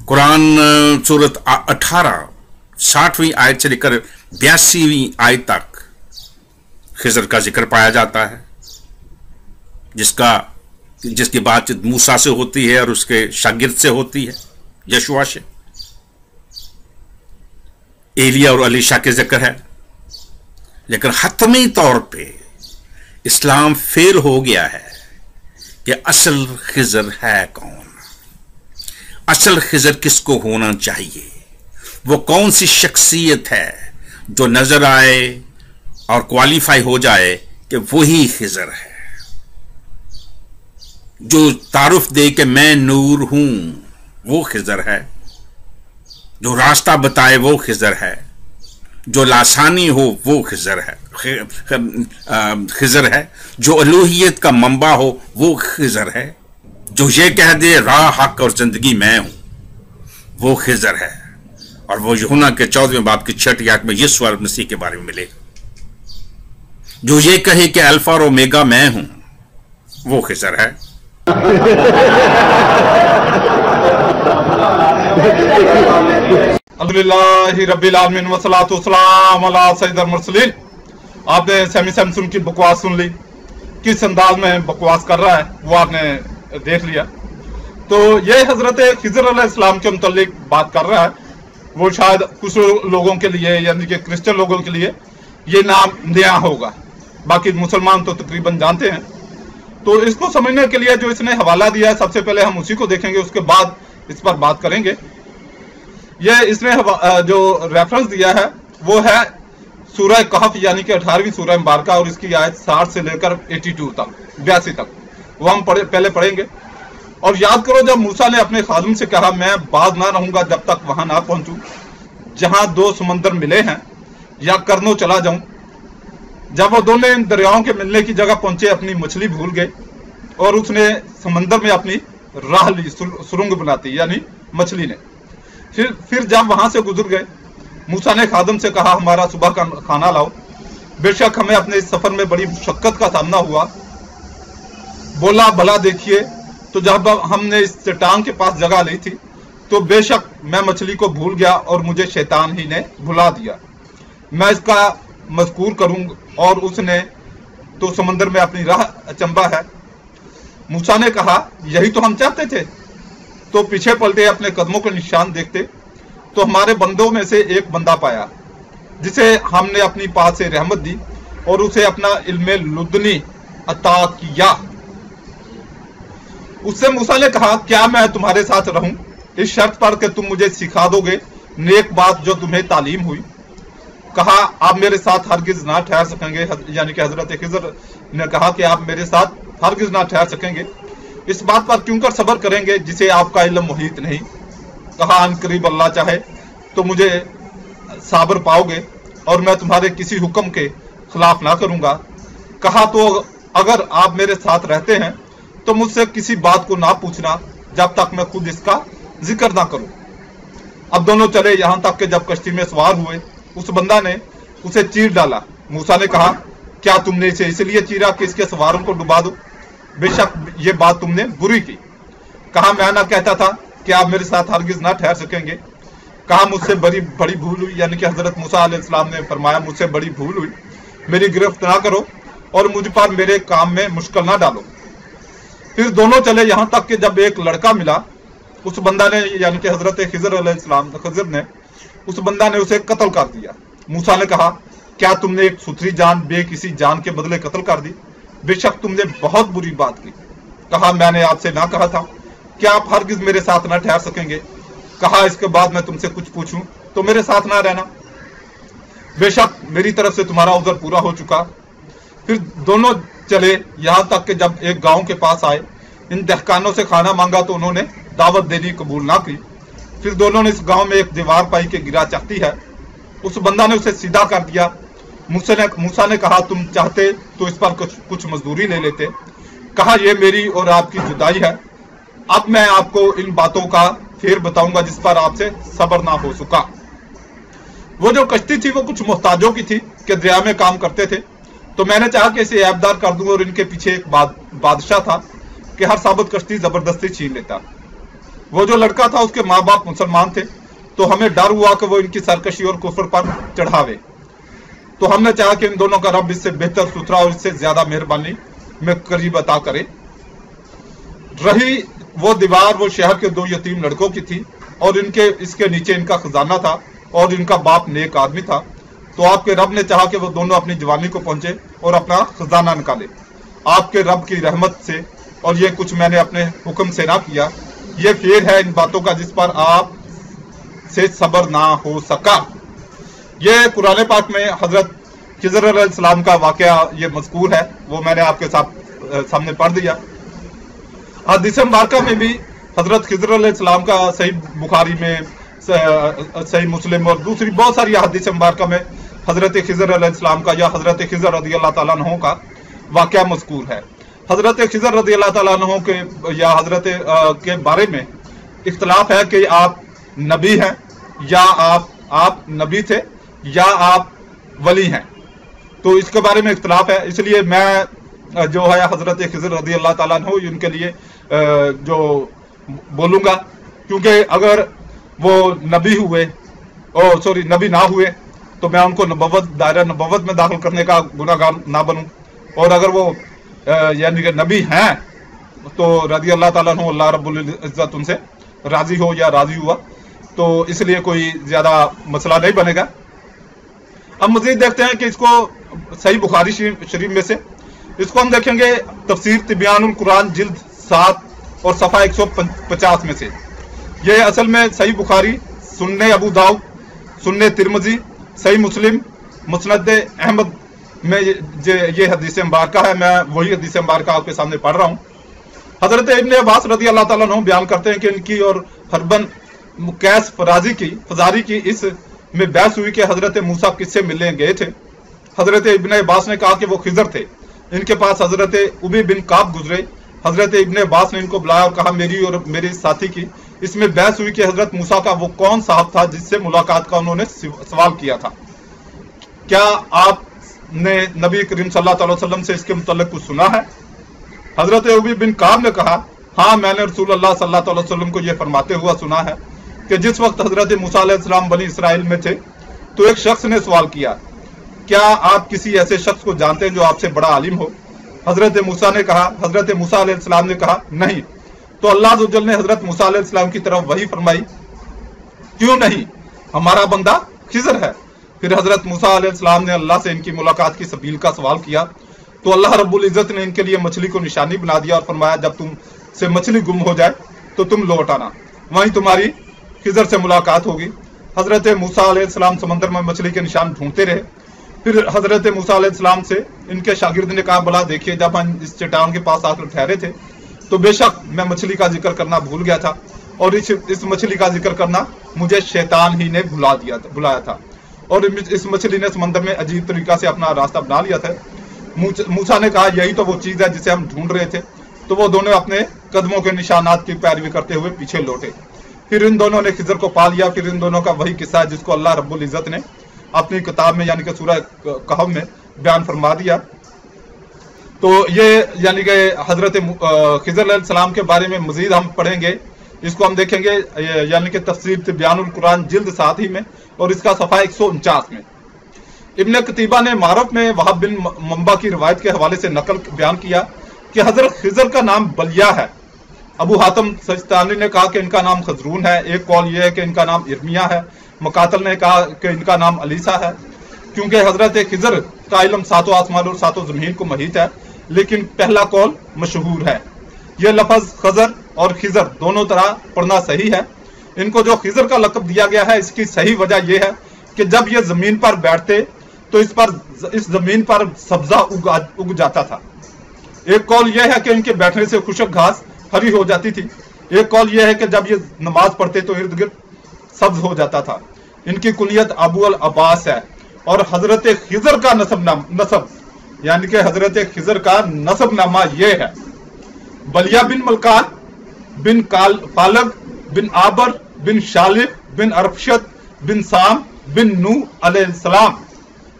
कुरान सूरत 18 60वीं आयत से लेकर 82वीं आयत तक खिजर का जिक्र पाया जाता है, जिसकी बातचीत मूसा से होती है और उसके शागिर्द से होती है, यशुआ से। एलिया और अलीशा के जिक्र है, लेकिन हतमी तौर पे इस्लाम फेल हो गया है कि असल खिजर है कौन, असल खिजर किसको होना चाहिए, वो कौन सी शख्सियत है जो नजर आए और क्वालिफाई हो जाए कि वही खिजर है, जो तारुफ दे कि मैं नूर हूं वो खिजर है, जो रास्ता बताए वो खिजर है, जो लासानी हो वो खिजर है, खिजर है, जो अलूहियत का मंबा हो वो खिजर है, जो ये कह दे राह हक और जिंदगी मैं हूं वो खिजर है। और वो यूहन्ना के 14वें बाब की 6ठी आयत में यीशु मसीह के बारे में मिलेगा, जो ये कहे कि अल्फा और ओमेगा मैं हूं वो खिजर है। अल्हम्दुलिल्लाहि रब्बिल आलमीन वस्सलातु वस्सलाम अला सय्यिदिल मुरसलीन। आपने सैमी सैमसन की बकवास सुन ली, किस अंदाज में बकवास कर रहा है वो आपने देख लिया। तो ये हजरत खिजर अलैहिस्सलाम के मुतालिक बात कर रहा है। वो शायद कुछ लोगों के लिए यानी कि क्रिश्चियन लोगों के लिए ये नाम नया होगा, बाकी मुसलमान तो तकरीबन जानते हैं। तो इसको समझने के लिए जो इसने हवाला दिया है, सबसे पहले हम उसी को देखेंगे, उसके बाद इस पर बात करेंगे। ये इसने जो रेफरेंस दिया है वो है सूरह कहफ यानी कि 18वीं सूरह मुबारका, और इसकी आयत 60 से लेकर 82 तक 82 तक वो हम पहले पढ़ेंगे। और याद करो जब मूसा ने अपने खादिम से कहा मैं बाज ना रहूंगा जब तक वहां ना पहुंचूं जहां 2 समंदर मिले हैं, या करनो चला जाऊं। जब वो दोनों इन दरियाओं के मिलने की जगह पहुंचे अपनी मछली भूल गए और उसने समंदर में अपनी राह ली, सुरंग बनाती यानी मछली ने। फिर जब वहां से गुजर गए, मूसा ने खादिम से कहा हमारा सुबह का खाना लाओ। बेशक हमें अपने इस सफर में बड़ी मुशक्कत का सामना हुआ। बोला भला देखिए, तो जब हमने इस चट्टान के पास जगह ली थी तो बेशक मैं मछली को भूल गया और मुझे शैतान ही ने भुला दिया। मैं इसका मज़कूर करूंगा और उसने तो समंदर में अपनी राह अचंबा है। मूसा ने कहा यही तो हम चाहते थे। तो पीछे पलटे अपने कदमों के निशान देखते तो हमारे बंदों में से एक बंदा पाया जिसे हमने अपनी पास से रहमत दी और उसे अपना इल्मे लुदनी अता किया। उससे मूसा ने कहा क्या मैं तुम्हारे साथ रहूं इस शर्त पर कि तुम मुझे सिखा दोगे नेक बात जो तुम्हें तालीम हुई। कहा आप मेरे साथ हरगिज ना ठहर सकेंगे, यानी कि हजरत खिजर ने कहा कि आप मेरे साथ हरगिज ना ठहर सकेंगे। इस बात पर क्यों कर सब्र करेंगे जिसे आपका इल्म मुहीत नहीं। कहा अन करीब अल्लाह चाहे तो मुझे साबर पाओगे और मैं तुम्हारे किसी हुक्म के खिलाफ ना करूंगा। कहा तो अगर आप मेरे साथ रहते हैं तो मुझसे किसी बात को ना पूछना जब तक मैं खुद इसका जिक्र ना करूं। अब दोनों चले यहां तक कि जब कश्ती में सवार हुए उस बंदा ने उसे चीर डाला। मूसा ने कहा क्या तुमने इसे इसलिए चीरा कि इसके सवारों को डुबा दो? बेशक ये बात तुमने बुरी की। कहा मैं ना कहता था कि आप मेरे साथ हरगिज ना ठहर सकेंगे। कहा मुझसे बड़ी भूल हुई, यानी कि हजरत मूसा अलैहिस्सलाम ने फरमाया मुझसे बड़ी भूल हुई, मेरी गिरफ्त ना करो और मुझ पर मेरे काम में मुश्किल ना डालो। फिर दोनों चले यहां तक कि जब एक लड़का मिला, उस बंदा ने यानी कि हजरत खिजर अलैहिस्सलाम खिजर ने उस बंदा ने उसे कत्ल कर दिया। मूसा ने कहा क्या तुमने एक सुथरी जान किसी जान के बदले कत्ल कर दी? बेशक तुमने बहुत बुरी बात की। कहा मैंने आपसे ना कहा था कि आप हरगिज मेरे साथ ना ठहर सकेंगे। कहा इसके बाद मैं तुमसे कुछ पूछूं तो मेरे साथ ना रहना। बेशक मेरी तरफ से तुम्हारा उज़र पूरा हो चुका। फिर दोनों चले यहां तक कि जब एक गांव के पास आए, इन दहकानों से खाना मांगा तो उन्होंने दावत देनी कबूल ना की। फिर दोनों ने इस गांव में एक दीवार पाई के गिरा चाहती है। उस बंदा ने उसे सीधा कर दिया। मूसा ने कहा तुम चाहते तो इस पर कुछ मजदूरी ले लेते। कहा यह मेरी और आपकी जुदाई है। अब मैं आपको इन बातों का फिर बताऊंगा जिस पर आपसे सब्र ना हो सका। वो जो कश्ती थी वो कुछ मोहताजों की थी कि दरिया में काम करते थे, तो मैंने चाहा कि इसे ऐबदार कर दूं और इनके पीछे एक बादशाह था कि हर साबुत कश्ती जबरदस्ती छीन लेता। वो जो लड़का था उसके माँ बाप मुसलमान थे, तो हमें डर हुआ कि वो इनकी सरकशी और कुफ्र पर चढ़ावे। तो हमने चाहा कि इन दोनों का रब इससे बेहतर सुथरा और इससे ज्यादा मेहरबानी में करीब अता करे। रही वो दीवार, वो शहर के 2 यतीम लड़कों की थी और इसके नीचे इनका खजाना था और इनका बाप नेक आदमी था। तो आपके रब ने चाहा कि वो दोनों अपनी जवानी को पहुंचे और अपना खजाना निकाले आपके रब की रहमत से, और ये कुछ मैंने अपने हुक्म से ना किया। ये फेर है इन बातों का जिस पर आप से सब्र ना हो सका। ये कुरान पाक में हजरत खिज़र अलैहिस्सलाम का वाकया ये मज़कूर है, वो मैंने आपके सामने पढ़ दिया। हदीस मुबारका में भी हजरत खिज़र अलैहिस्सलाम का सही बुखारी में, सही मुस्लिम और दूसरी बहुत सारी हदीस मुबारका में हजरत खिज़र अलैहिस्सलाम का या हजरत खिज़र रज़ियल्लाहु ताला अन्हु का वाकया मज़कूर है। हजरत खिज़र रज़ियल्लाहु ताला अन्हु के या हजरत के बारे में इख्तलाफ है कि आप नबी हैं या आप नबी थे या आप वली हैं, तो इसके बारे में इख्तलाफ है। इसलिए मैं जो है हजरत खिज़र रज़ियल्लाहु ताला अन्हु उनके लिए जो बोलूंगा, क्योंकि अगर वो नबी हुए नबी ना हुए तो मैं उनको दायरा नबुव्वत में दाखिल करने का गुनाहगार ना बनूं, और अगर वो यानी कि नबी हैं तो रज़ी अल्लाह ताला अन्हु अल्लाह रब्बुल इज्जत उनसे राजी हो या राजी हुआ, तो इसलिए कोई ज्यादा मसला नहीं बनेगा। अब मजीद देखते हैं कि इसको सही बुखारी शरीफ में से इसको हम देखेंगे तफसीर तिबियानुल कुरान जिल्द 7 और सफ़ा 150 में से। ये असल में सही बुखारी, सुन्ने अबू दाऊद, सुन्ने तिरमिज़ी, सही मुस्लिम, मुस्नद अहमद में ये हदीस मुबारका है। मैं वही हदीस मुबारका आपके सामने पढ़ रहा हूँ। हजरत इब्ने अब्बास रज़ी अल्लाह ताला अन्हु बयान करते हैं कि इनकी और हरबन कैस फजारी की इस में बहस हुई कि हजरत मूसा किससे मिलने गए थे। हजरत इब्ने अब्बास ने कहा कि वो खिज़र थे। इनके पास हजरत उबी बिन काब गुजरे। हजरत इब्ने अब्बास ने इनको बुलाया और कहा मेरी और मेरे साथी की इसमें बहस हुई कि हजरत मूसा का वो कौन साहब था जिससे मुलाकात का उन्होंने सवाल किया था। क्या आपने नबी करीम सल्लल्लाहु अलैहि वसल्लम से इसके मुतल्लिक कुछ सुना है? हजरत उबी बिन काब ने कहा हाँ, मैंने रसूलुल्लाह सल्लल्लाहु अलैहि वसल्लम को यह फरमाते हुआ सुना है कि जिस वक्त हजरत मूसा अलैहिस्सलाम बनी इसराइल में थे तो एक शख्स ने सवाल किया, क्या आप किसी ऐसे शख्स को जानते हैं जो आपसे बड़ा आलिम हो? हजरत मूसा अलैहिस्सलाम ने कहा नहीं। तो अल्लाह अज़्ज़वजल ने हजरत मूसा अलैहिस्सलाम की तरफ वही फरमाई, क्यों नहीं, हमारा बंदा खिज़र है। फिर हजरत मूसा अलैहिस्सलाम ने अल्लाह से इनकी मुलाकात की सबील का सवाल किया, तो अल्लाह रब्बुल इज्जत ने इनके लिए मछली को निशानी बना दिया और फरमाया जब तुम से मछली गुम हो जाए तो तुम लौट आना, वहीं तुम्हारी खिज़र से मुलाकात होगी। हजरत मूसा अलैहिस्सलाम समंदर में मछली के निशान ढूंढते रहे। फिर हजरत मूसा अलैहिस्सलाम से इनके शागिर्द ने कहा, भला देखिए जब हम इस चट्टान के पास आकर ठहरे थे तो बेशक मैं मछली का जिक्र करना भूल गया था और इस मछली का जिक्र करना मुझे शैतान ही ने बुलाया था और इस मछली ने समंदर में अजीब तरीका से अपना रास्ता बना लिया था। मूसा ने कहा यही तो वो चीज है जिसे हम ढूंढ रहे थे। तो वो दोनों अपने कदमों के निशानात की पैरवी करते हुए पीछे लौटे। फिर इन दोनों ने खिज़र को पा लिया। फिर इन दोनों का वही किस्सा है जिसको अल्लाह रब्बुल इज्जत ने अपनी किताब में यानी कि सूरह कहफ में बयान फरमा दिया। तो ये यानी कि हजरत खिज़र अलैहिस्सलाम के बारे में मजीद हम पढ़ेंगे। इसको हम देखेंगे यानी कि तफसीर तिबियानुल कुरान जिल्द 7 ही में और इसका सफ़ा 149 में। इब्ने कतीबा ने मारफ में वहाब बिन मंबा की रिवायत के हवाले से नकल बयान किया कि हजरत खिज़र का नाम बलिया है। अबू हातिम सजस्तानी ने कहा कि इनका नाम खजरून है। एक कौल यह है कि इनका नाम इर्मिया है। मुकातिल ने कहा कि इनका नाम अलीसा है, क्योंकि हजरत खिज़र का इल्म सातों आसमान और सातों ज़मीन को महीत है, लेकिन पहला कौल मशहूर है। यह लफ्ज़ खज़र और खिज़र दोनों तरह पढ़ना सही है। इनको जो खिज़र का लक़ब दिया गया है इसकी सही वजह यह है कि जब ये जमीन पर बैठते तो इस जमीन पर सब्जा उग जाता था। एक कौल यह है कि इनके बैठने से खुशक घास हरी हो जाती थी। एक कौल यह है कि जब ये नमाज पढ़ते तो इर्द गिर्द सब्ज हो जाता था। इनकी कुनियत अबू अल अब्बास है और हजरत खिज़र का नसब यानी कि हजरत खिज़र का नसब नामा यह है बलिया बिन मलकान बिन फालग बिन आबर बिन शालिफ बिन अरफशत बिन साम बिन नूह अलैहिस्सलाम।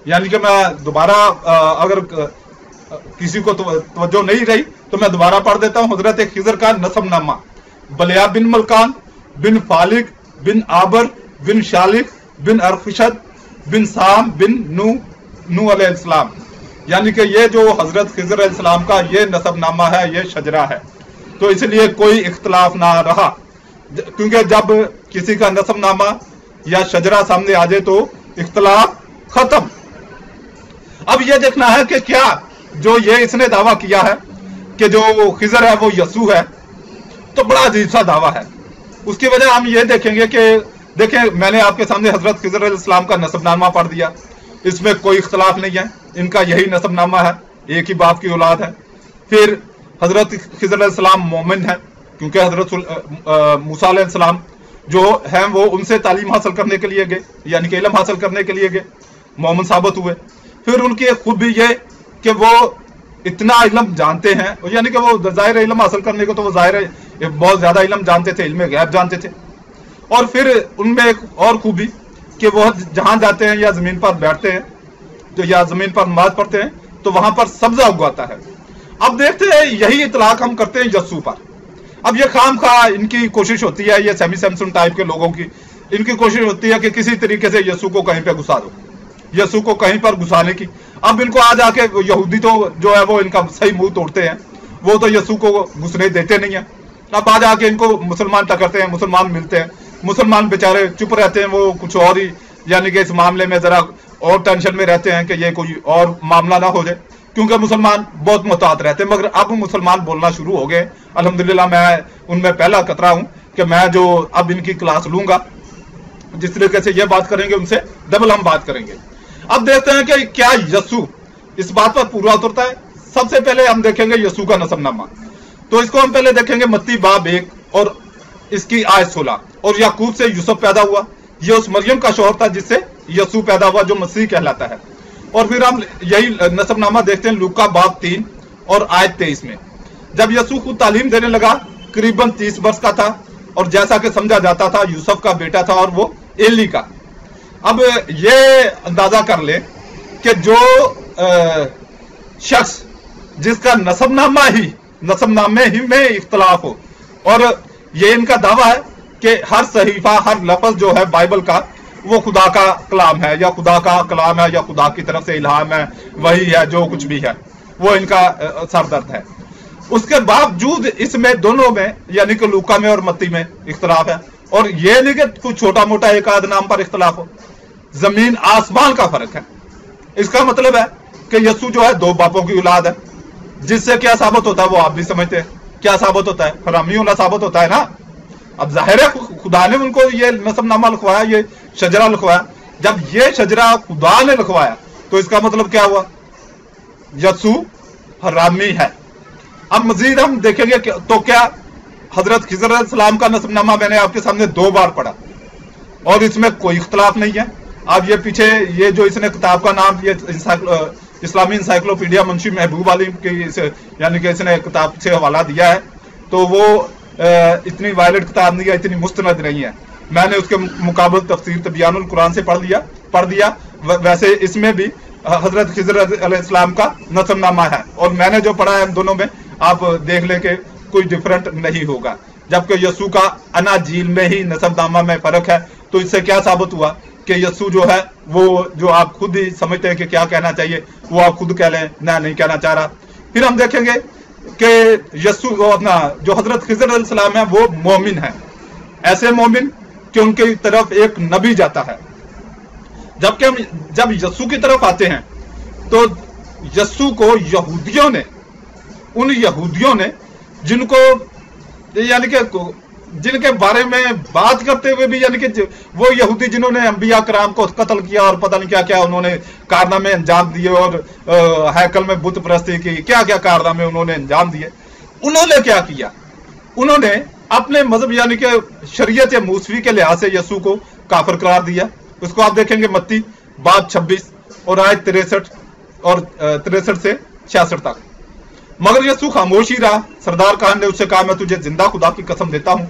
यानी कि मैं दोबारा अगर किसी को तवज्जो नहीं रही तो मैं दोबारा पढ़ देता हूँ। हजरत खिज़र का नसब नामा बलिया बिन मलकान बिन फालिक बिन आबर बिन शालिक बिन अरफशद बिन साम बिन नू अलैहिस्सलाम। यानी कि ये जो हजरत खिज़र अलैहिस्सलाम का ये नसबनामा है, ये शजरा है, तो इसलिए कोई इख्तलाफ ना रहा, क्योंकि जब किसी का नसबनामा या शजरा सामने आ जाए तो इख्तलाफ खत्म। अब ये देखना है कि क्या जो ये इसने दावा किया है कि जो खिज़र है वो यसू है, तो बड़ा अजीब सा दावा है। उसकी वजह हम ये देखेंगे कि देखें, मैंने आपके सामने हजरत खिज़र अलैहिस्सलाम का नसबनामा पढ़ दिया, इसमें कोई इख्तलाफ नहीं है, इनका यही नसबनामा है, एक ही बाप की औलाद है। फिर हजरत खिज़र अलैहिस्सलाम मोमिन है, क्योंकि हजरत मूसा अलैहिस्सलाम जो हैं वो उनसे तालीम हासिल करने के लिए गए, यानी कि इल्म हासिल करने के लिए गए, मोमिन साबित हुए। फिर उनकी एक खूबी ये कि वो इतना इल्म जानते हैं, यानी कि वो ज़ाहिर इल्म हासिल करने को तो वो ज़ाहिर बहुत ज़्यादा इल्म जानते थे, इल्म गैब जानते थे। और फिर उनमें एक और खूबी कि वो जहाँ जाते हैं या ज़मीन पर बैठते हैं तो या ज़मीन पर नमाज पढ़ते हैं तो वहाँ पर सब्ज़ा उगाता है। अब देखते हैं यही इतलाक हम करते हैं यस्सू पर। अब ये खाम खा इनकी कोशिश होती है, ये सेमी सैमसन टाइप के लोगों की इनकी कोशिश होती है कि किसी तरीके से यस्सू को कहीं पे घुसा दो, यस्सू को कहीं पर घुसाने की। अब इनको आ जाके यहूदी तो जो है वो इनका सही मुंह तोड़ते हैं, वो तो यस्सू को घुसने देते नहीं है। अब आ जाके इनको मुसलमान टकरते हैं, मुसलमान मिलते हैं, मुसलमान बेचारे चुप रहते हैं, वो कुछ और ही यानी कि इस मामले में जरा और टेंशन में रहते हैं कि ये कोई और मामला ना हो जाए, क्योंकि मुसलमान बहुत मुहतात रहते हैं। मगर अब मुसलमान बोलना शुरू हो गए, अल्हम्दुलिल्लाह मैं उनमें पहला कतरा हूं कि मैं जो अब इनकी क्लास लूंगा, जिस तरीके से ये बात करेंगे उनसे डबल हम बात करेंगे। अब देखते हैं कि क्या यस्सू इस बात पर पूरा उतरता है। सबसे पहले हम देखेंगे यस्सू का नसबनामा, तो इसको हम पहले देखेंगे मत्ती बाब 1 और इसकी आयत 16। और याकूब से यूसुफ पैदा हुआ, ये उस मरियम का शौहर था जिससे यस्सू पैदा हुआ जो मसीह कहलाता है। और फिर हम यही नसबनामा देखते हैं लूका बाब 3 और आयत 23 में। जब यस्सू खुद तालीम देने लगा, करीबन 30 वर्ष का था और जैसा कि समझा जाता था यूसुफ का बेटा था और वो एली का। अब ये अंदाजा कर ले कि जो शख्स जिसका नसबनामे ही में इख्तलाफ हो, और ये इनका दावा है कि हर सहीफा हर लफ्ज जो है बाइबल का वो खुदा का कलाम है या खुदा का कलाम है या खुदा की तरफ से इल्हाम है, वही है जो कुछ भी है, वो इनका सरदर्द है। उसके बावजूद इसमें दोनों में यानी कि लूका में और मत्ती में इख्तलाफ है। और ये नहीं कि कुछ छोटा मोटा एक आध नाम पर इख्तलाफ हो, जमीन आसमान का फर्क है। इसका मतलब है कि यस्सू जो है 2 बापों की औलाद है, जिससे क्या साबित होता है वो आप भी समझते हैं, क्या साबित होता है, हरामी होना साबित होता है ना। अब जाहिर है खुदा ने उनको ये नसबनामा लिखवाया, ये शजरा लिखवाया। जब ये शजरा खुदा ने लिखवाया तो इसका मतलब क्या हुआ, यस्सू हरामी है। अब मजीद हम देखेंगे तो क्या हजरत खिज़र अलैहिस्सलाम का नसबनामा मैंने आपके सामने 2 बार पढ़ा और इसमें कोई इख्तलाफ नहीं है। अब ये पीछे ये जो इसने किताब का नाम ये इस्लामी इंसाइक्लोपीडिया मुंशी महबूब अली की यानी कि इसने किताब से हवाला दिया है, तो वो इतनी वायलेंट किताब नहीं है, इतनी मुस्तनद नहीं है। मैंने उसके मुकाबले तफसीर तबियानुल कुरान से पढ़ दिया। वैसे इसमें भी हजरत खिज़र अलैहिस्सलाम का नसबनामा है और मैंने जो पढ़ा है इन दोनों में आप देख ले के कोई डिफरेंट नहीं होगा। जबकि यस्सू का अनाजील में ही नसबनामा में फर्क है, तो इससे क्या साबित हुआ कि यस्सू जो है वो जो आप खुद ही समझते हैं कि क्या कहना चाहिए वो आप खुद कह लें, ना नहीं कहना चाह रहा। फिर हम देखेंगे कि यस्सू अपना जो हजरत खिज़र अलैहिस्सलाम है वो मोमिन है, ऐसे मोमिन कि उनकी तरफ एक नबी जाता है। जबकि हम जब यस्सू की तरफ आते हैं तो यस्सू को उन यहूदियों ने जिनको यानी कि जिनके बारे में बात करते हुए भी यानी कि वो यहूदी जिन्होंने अंबिया कराम को कत्ल किया और पता नहीं क्या क्या उन्होंने कारनामे अंजाम दिए और हैकल में बुत परस्ती की क्या क्या कारनामे उन्होंने अंजाम दिए। उन्होंने क्या किया, उन्होंने अपने मजहब यानी कि शरीयत या मूसवी के लिहाज से यस्सू को काफिर करार दिया। उसको आप देखेंगे मत्ती बाब 26 और आयत 63 से 66 तक। मगर यस्सू खामोश ही रहा। सरदार खान ने उससे कहा, मैं तुझे जिंदा खुदा की कसम देता हूं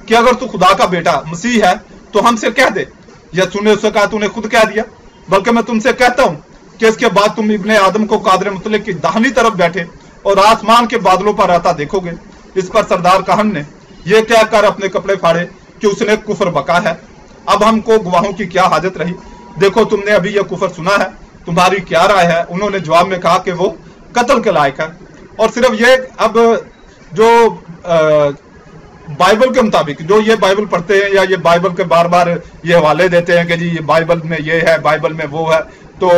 कि अगर तू खुदा का बेटा मसीह है तो हमसे कह दे। यस्सू ने उससे कहा, तूने खुद कह दिया, बल्कि मैं तुमसे कहता हूं कि इसके बाद तुम इब्ने आदम को कादर मुतल्लिक की दाहिनी तरफ बैठे और आसमान के बादलों पर आता देखोगे। इस पर सरदार खान ने ये कहकर अपने कपड़े फाड़े कि उसने कुफर बका है। अब हमको गवाहों की क्या हाजत रही, देखो तुमने अभी ये कुफर सुना है, तुम्हारी क्या राय है। उन्होंने जवाब में कहा कि वो कत्ल के लायक है। और सिर्फ ये, अब जो बाइबल के मुताबिक जो ये बाइबल पढ़ते हैं या ये बाइबल के बार बार ये हवाले देते हैं कि जी ये बाइबल में ये है, बाइबल में वो है, तो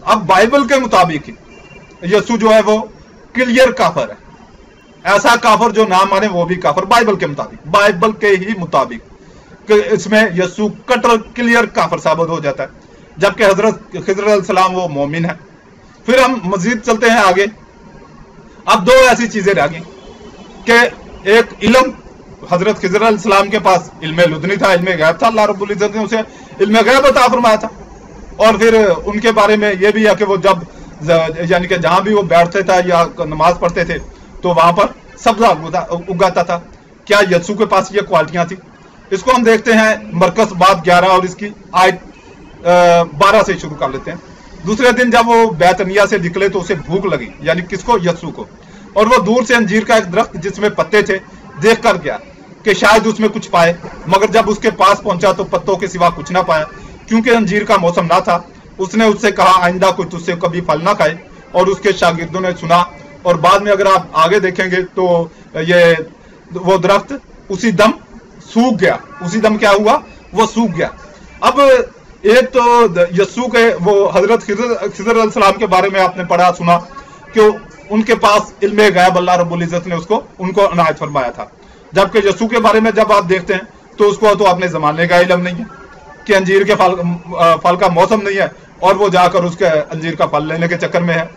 अब बाइबल के मुताबिक यीशु जो है वो क्लियर काफर है। ऐसा काफर जो ना माने वो भी काफर, बाइबल के मुताबिक, बाइबल के ही मुताबिक इसमें यीशु कटर क्लियर काफर साबित हो जाता है, जबकि हजरत खिज़र अलैहिस्सलाम वो मोमिन है। फिर हम मजीद चलते हैं आगे। अब दो ऐसी चीजें रह गई कि एक इल्म, हजरत खिज़र अलैहिस्सलाम के पास इल्म लुदनी था, इल्म गैब था, अल्लाह रब्बुल इज्जत ने उसे इल्म गैब अता फरमाया था। और फिर उनके बारे में ये भी है कि वो जब यानी कि जहां भी वो बैठते थे या नमाज पढ़ते थे तो वहां पर सब्जा उगाता था। क्या यीशु के पास ये क्वालिटियां थी? इसको हम देखते हैं मरकस बात 11 और इसकी आयत 12 से शुरू कर लेते हैं। दूसरे दिन जब वो बैतनिया से निकले तो उसे भूख लगी, यानी किसको? यीशु को। और वो दूर से अंजीर का एक दरख्त जिसमें पत्ते थे देख कर गया कि शायद उसमें कुछ पाए, मगर जब उसके पास पहुंचा तो पत्तों के सिवा कुछ ना पाया, क्योंकि अंजीर का मौसम ना था। उसने उससे कहा, आइंदा कोई तुझसे कभी फल ना खाए। और उसके शागिर्दों ने सुना, और बाद में अगर आप आगे देखेंगे तो ये वो दरख्त उसी दम सूख गया। उसी दम क्या हुआ? वो सूख गया। अब एक तो यीशु के वो हजरत खिज़र अलैहिस्सलाम के बारे में आपने पढ़ा सुना कि उनके पास इल्म गैब अल्लाह रब्बुल इज्जत ने उनको अनायत फरमाया था, जबकि यीशु के बारे में जब आप देखते हैं तो उसको तो अपने जमाने का इल्म नहीं है कि अंजीर के फल का मौसम नहीं है, और वो जाकर उसके अंजीर का फल लेने के चक्कर में है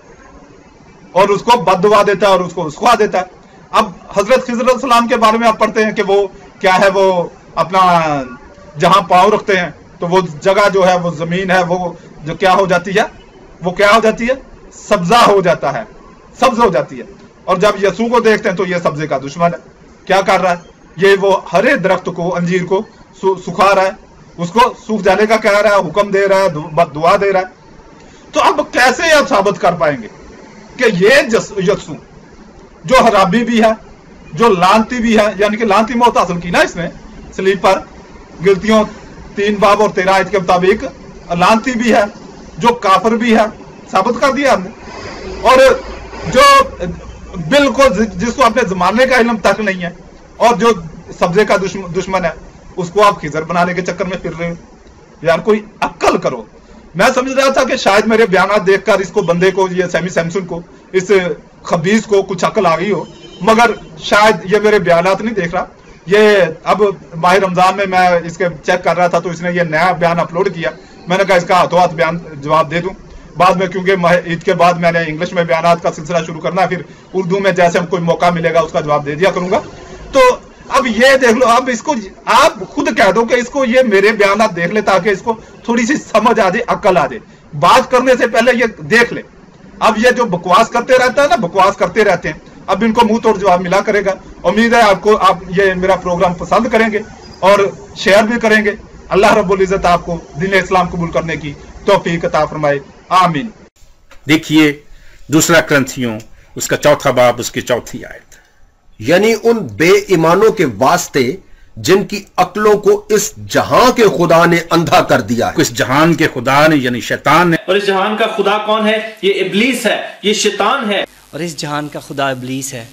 और उसको बददुआ देता है और उसको रुसवा देता है। अब हजरत खिज़र अलैहिस्सलाम के बारे में आप पढ़ते हैं कि वो क्या है, वो अपना जहां पांव रखते हैं तो वो जगह जो है वो जमीन है, वो जो क्या हो जाती है, वो क्या हो जाती है? सब्जा हो जाता है, सब्ज हो जाती है। और जब यीशु को देखते हैं तो ये सब्जे का दुश्मन है। क्या कर रहा है? ये वो हरे दरख्त को, अंजीर को सुखा रहा है, उसको सूख जाने का कह रहा है, हुक्म दे रहा है, दुआ दे रहा है। तो अब कैसे आप साबित कर पाएंगे कि ये यीशु जो हराबी भी है, जो लानती भी है, यानी कि लानती मौत हासिल की ना इसने सलीब पर, गिलतियों 3 बाब और 13 आयत के मुताबिक लानती भी है, जो काफिर भी है, साबित कर दिया हमने। और जो बिल्कुल जिसको अपने जमाने का इल्म तक नहीं है और जो सब्जे का दुश्मन है, उसको आप खिज़र बनाने के चक्कर में फिर रहे हो। यार कोई अक्ल करो। मैं समझ रहा था कि शायद मेरे बयान देखकर इसको बंदे को, ये सैमी सैमसन को, इस खबीस को कुछ अक्ल आ गई हो, मगर शायद ये मेरे बयानात नहीं देख रहा। ये अब माह रमजान में मैं इसके चेक कर रहा था तो इसने ये नया बयान अपलोड किया। मैंने कहा इसका हाथों हाथ बयान जवाब दे दूं बाद में, क्योंकि ईद के बाद मैंने इंग्लिश में बयानात का सिलसिला शुरू करना है, फिर उर्दू में जैसे हम कोई मौका मिलेगा उसका जवाब दे दिया करूंगा। तो अब ये देख लो, अब इसको आप खुद कह दो कि इसको ये मेरे बयानात देख ले ताकि इसको थोड़ी सी समझ आ जाए, अक्ल आ जाए। बात करने से पहले ये देख ले। अब ये जो बकवास करते रहता है ना, बकवास करते रहते हैं, अब इनको मुंह तोड़ जवाब मिला करेगा। उम्मीद है आपको, आप ये मेरा प्रोग्राम पसंद करेंगे और शेयर भी करेंगे। अल्लाह रब्बुल इज्जत आपको दीन इस्लाम कबूल करने की तौफीक अता फरमाए, आमीन। देखिए दूसरा ग्रंथियों उसका 4 बाब उसकी 4 आयत, यानी उन बेईमानों के वास्ते जिनकी अक्लों को इस जहां के खुदा ने अंधा कर दिया है। इस जहान के खुदा ने यानी शैतान ने, और इस जहान का खुदा कौन है? ये इब्लीस है, ये शैतान है। और इस जहान का खुदा इब्लीस है।